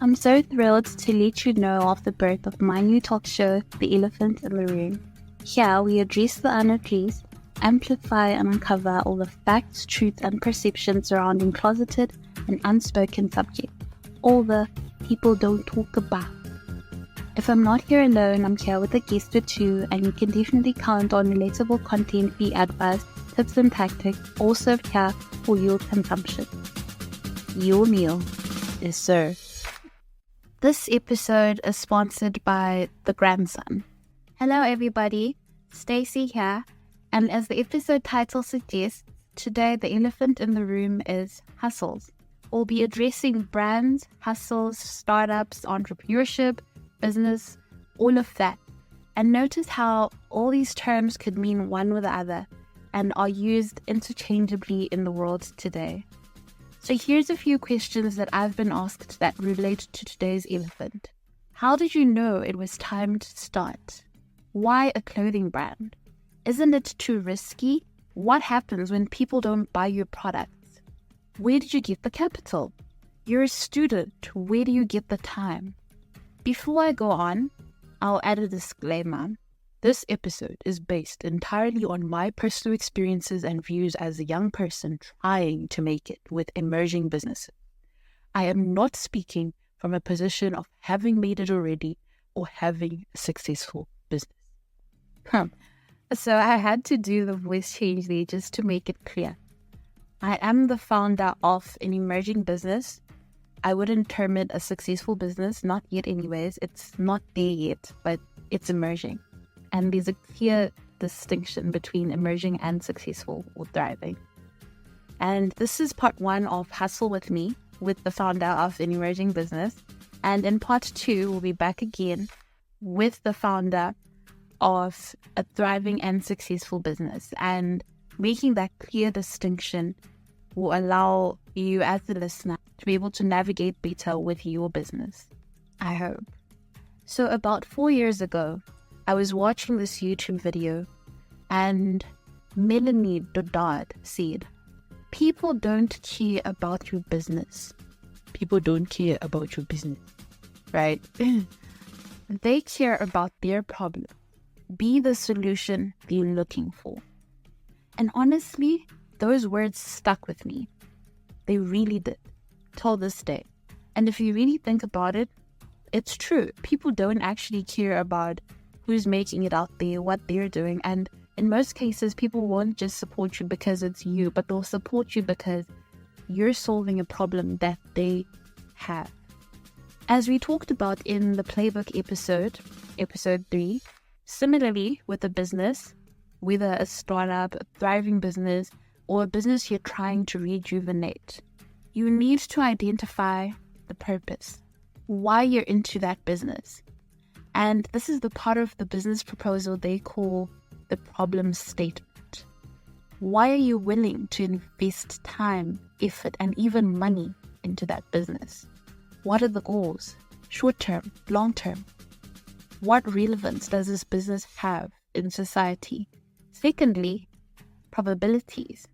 I'm so thrilled to let you know of the birth of my new talk show, The Elephant in the Room. Here we address the unaddressed, amplify and uncover all the facts, truths and perceptions surrounding closeted and unspoken subjects, all the people don't talk about. If I'm not here alone, I'm here with a guest or two, and you can definitely count on relatable content, free advice, tips and tactics, all served here for your consumption. Your meal is served. This episode is sponsored by The Grandson. Hello everybody, Stacey here, and as the episode title suggests, today the elephant in the room is hustles. We'll be addressing brands, hustles, startups, entrepreneurship, business, all of that. And notice how all these terms could mean one or the other and are used interchangeably in the world today. So here's a few questions that I've been asked that relate to today's elephant. How did you know it was time to start? Why a clothing brand? Isn't it too risky? What happens when people don't buy your products? Where did you get the capital? You're a student. Where do you get the time? Before I go on, I'll add a disclaimer. This episode is based entirely on my personal experiences and views as a young person trying to make it with emerging businesses. I am not speaking from a position of having made it already or having a successful business. So I had to do the voice change there just to make it clear. I am the founder of an emerging business. I wouldn't term it a successful business, not yet anyways. It's not there yet, but it's emerging. And there's a clear distinction between emerging and successful or thriving. And this is part 1 of Hustle with me, with the founder of an emerging business. And in part 2, we'll be back again with the founder of a thriving and successful business. And making that clear distinction will allow you as the listener to be able to navigate better with your business, I hope. So about 4 years ago, I was watching this YouTube video and Melanie Dodard said, people don't care about your business. People don't care about your business, right? They care about their problem. Be the solution they're looking for. And honestly, those words stuck with me. They really did, till this day. And if you really think about it, it's true. People don't actually care about who's making it out there, what they're doing. And in most cases, people won't just support you because it's you, but they'll support you because you're solving a problem that they have. As we talked about in the playbook episode 3, similarly with a business, whether a startup, a thriving business, or a business you're trying to rejuvenate, you need to identify the purpose, why you're into that business. And this is the part of the business proposal they call the problem statement. Why are you willing to invest time, effort, and even money into that business? What are the goals? Short term, long term? What relevance does this business have in society? Secondly, probabilities.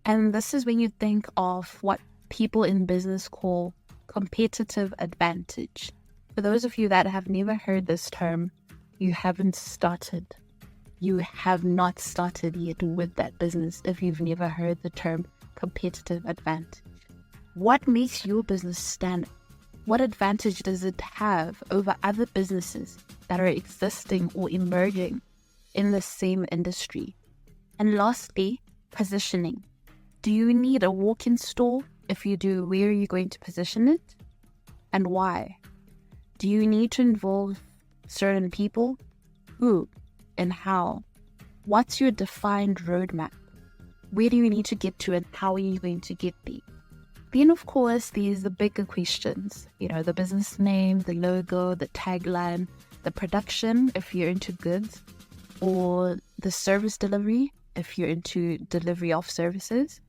And this is when you think of what people in business call competitive advantage. For those of you that have never heard this term, you haven't started. You have not started yet with that business if you've never heard the term competitive advantage. What makes your business stand out? What advantage does it have over other businesses that are existing or emerging in the same industry? And lastly, positioning. Do you need a walk-in store? If you do, where are you going to position it? And why? Do you need to involve certain people? Who and how? What's your defined roadmap? Where do you need to get to and how are you going to get there? Then, of course, there's the bigger questions. The business name, the logo, the tagline, the production, if you're into goods, or the service delivery, if you're into delivery of services,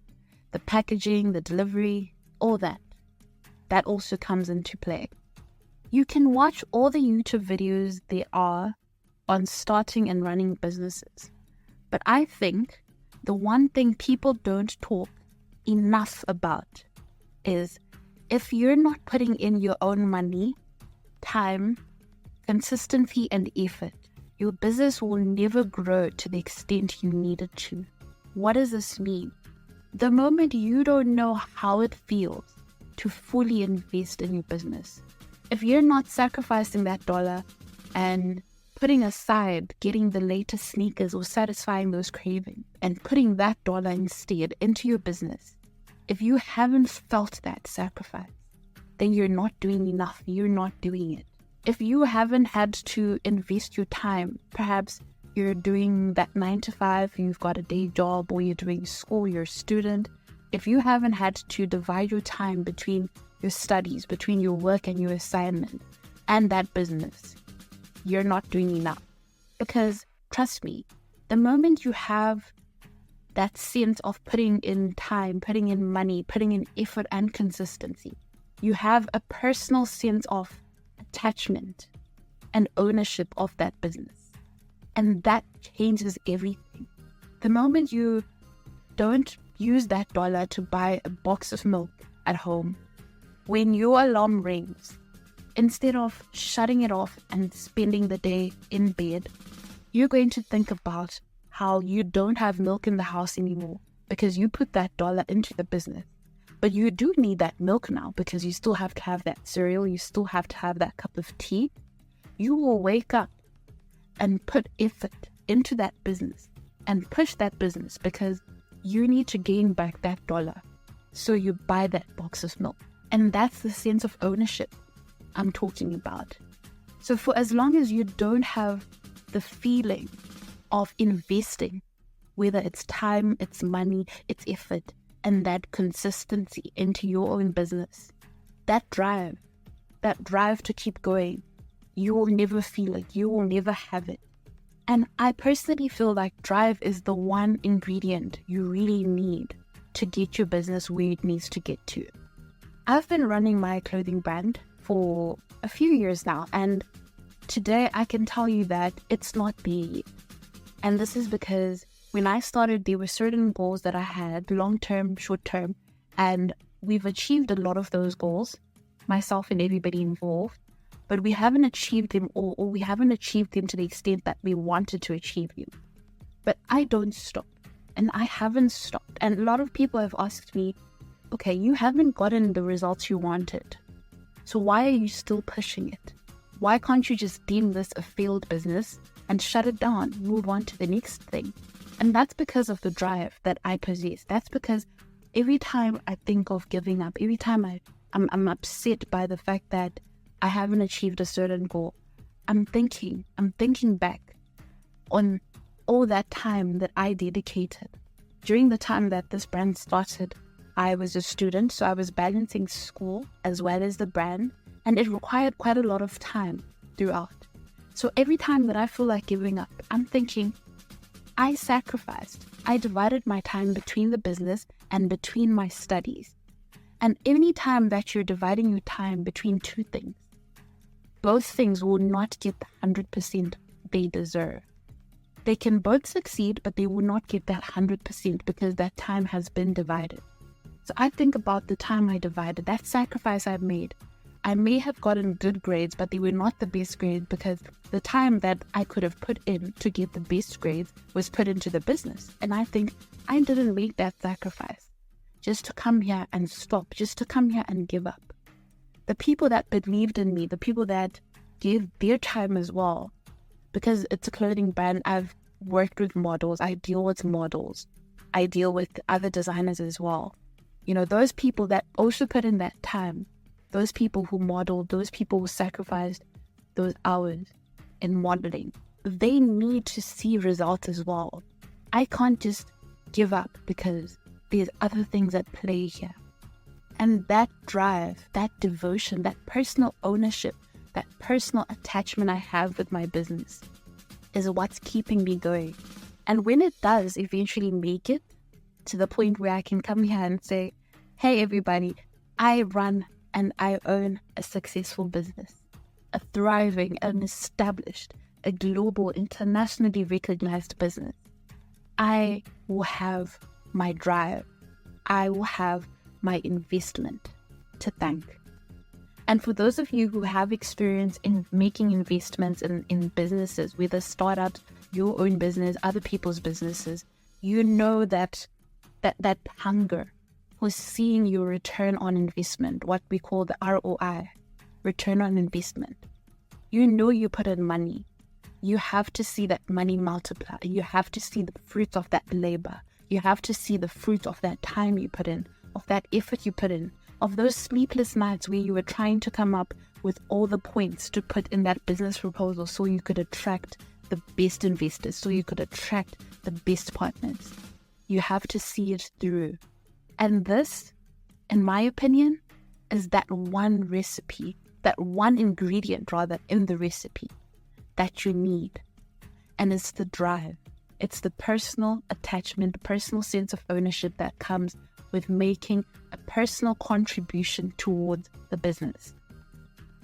the packaging, the delivery, all that. That also comes into play. You can watch all the YouTube videos there are on starting and running businesses. But I think the one thing people don't talk enough about is If you're not putting in your own money, time, consistency, and effort, your business will never grow to the extent you need it to. What does this mean? The moment you don't know how it feels to fully invest in your business, if you're not sacrificing that dollar and putting aside getting the latest sneakers or satisfying those cravings and putting that dollar instead into your business, if you haven't felt that sacrifice, then you're not doing enough. You're not doing it. If you haven't had to invest your time, perhaps you're doing that 9 to 5, you've got a day job, or you're doing school, you're a student. If you haven't had to divide your time between your studies, between your work and your assignment and that business, you're not doing enough. Because trust me, the moment you have that sense of putting in time, putting in money, putting in effort and consistency, you have a personal sense of attachment and ownership of that business. And that changes everything. The moment you don't use that dollar to buy a box of milk at home, when your alarm rings, instead of shutting it off and spending the day in bed, you're going to think about how you don't have milk in the house anymore because you put that dollar into the business. But you do need that milk now because you still have to have that cereal, you still have to have that cup of tea. You will wake up and put effort into that business and push that business because you need to gain back that dollar. So you buy that box of milk. And that's the sense of ownership I'm talking about. So for as long as you don't have the feeling of investing, whether it's time, it's money, it's effort, and that consistency into your own business, that drive to keep going, you will never feel it. You will never have it. And I personally feel like drive is the one ingredient you really need to get your business where it needs to get to. I've been running my clothing brand for a few years now, and today I can tell you that it's not there yet. And this is because when I started, there were certain goals that I had, long-term, short-term, and we've achieved a lot of those goals, myself and everybody involved. But we haven't achieved them all, or we haven't achieved them to the extent that we wanted to achieve them. But I don't stop, and I haven't stopped. And a lot of people have asked me, okay, you haven't gotten the results you wanted, so why are you still pushing it? Why can't you just deem this a failed business and shut it down, move on to the next thing? And that's because of the drive that I possess. That's because every time I think of giving up, every time I'm upset by the fact that I haven't achieved a certain goal, I'm thinking back on all that time that I dedicated. During the time that this brand started, I was a student, so I was balancing school as well as the brand, and it required quite a lot of time throughout. So every time that I feel like giving up, I'm thinking, I sacrificed. I divided my time between the business and between my studies. And any time that you're dividing your time between two things, both things will not get the 100% they deserve. They can both succeed, but they will not get that 100% because that time has been divided. So I think about the time I divided, that sacrifice I've made. I may have gotten good grades, but they were not the best grades because the time that I could have put in to get the best grades was put into the business. And I think I didn't make that sacrifice just to come here and stop, just to come here and give up. The people that believed in me, the people that gave their time as well, because it's a clothing brand, I've worked with models, I deal with models, I deal with other designers as well. You know, those people that also put in that time, those people who modeled, those people who sacrificed those hours in modeling, they need to see results as well. I can't just give up because there's other things at play here. And that drive, that devotion, that personal ownership, that personal attachment I have with my business is what's keeping me going. And when it does eventually make it to the point where I can come here and say, hey, everybody, I run and I own a successful business, a thriving, an established, a global, internationally recognized business, I will have my drive. I will have my investment. to thank. And for those of you who have experience in making investments in businesses, whether startups, your own business, other people's businesses, you know that hunger for seeing your return on investment, what we call the ROI, return on investment. You know you put in money. You have to see that money multiply. You have to see the fruit of that labor. You have to see the fruit of that time you put in, of that effort you put in, of those sleepless nights where you were trying to come up with all the points to put in that business proposal so you could attract the best investors, so you could attract the best partners. You have to see it through. And this, in my opinion, is that one recipe, that one ingredient rather in the recipe that you need. And it's the drive. It's the personal attachment, personal sense of ownership that comes with making a personal contribution towards the business.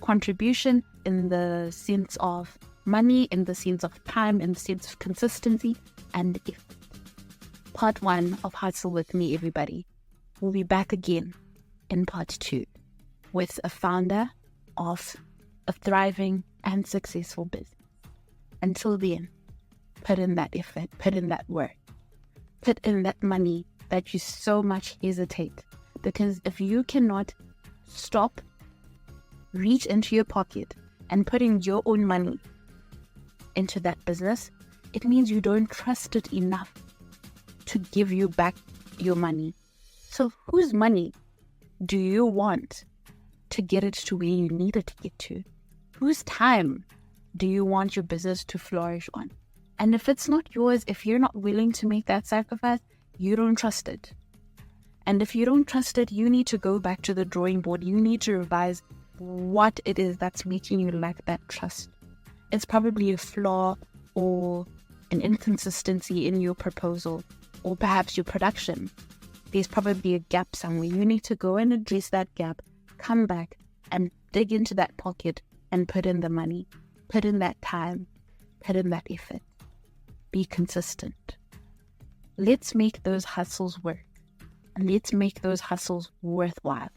Contribution in the sense of money, in the sense of time, in the sense of consistency, and effort. Part 1 of Hustle with me, everybody. We'll be back again in part 2 with a founder of a thriving and successful business. Until then, put in that effort, put in that work, put in that money that you so much hesitate. Because if you cannot stop, reach into your pocket and put in your own money into that business, it means you don't trust it enough to give you back your money. So whose money do you want to get it to where you need it to get to? Whose time do you want your business to flourish on? And if it's not yours, if you're not willing to make that sacrifice, you don't trust it. And if you don't trust it, you need to go back to the drawing board. You need to revise what it is that's making you lack that trust. It's probably a flaw or an inconsistency in your proposal, or perhaps your production. There's probably a gap somewhere. You need to go and address that gap, come back and dig into that pocket and put in the money, put in that time, put in that effort. Be consistent. Let's make those hustles work, and let's make those hustles worthwhile.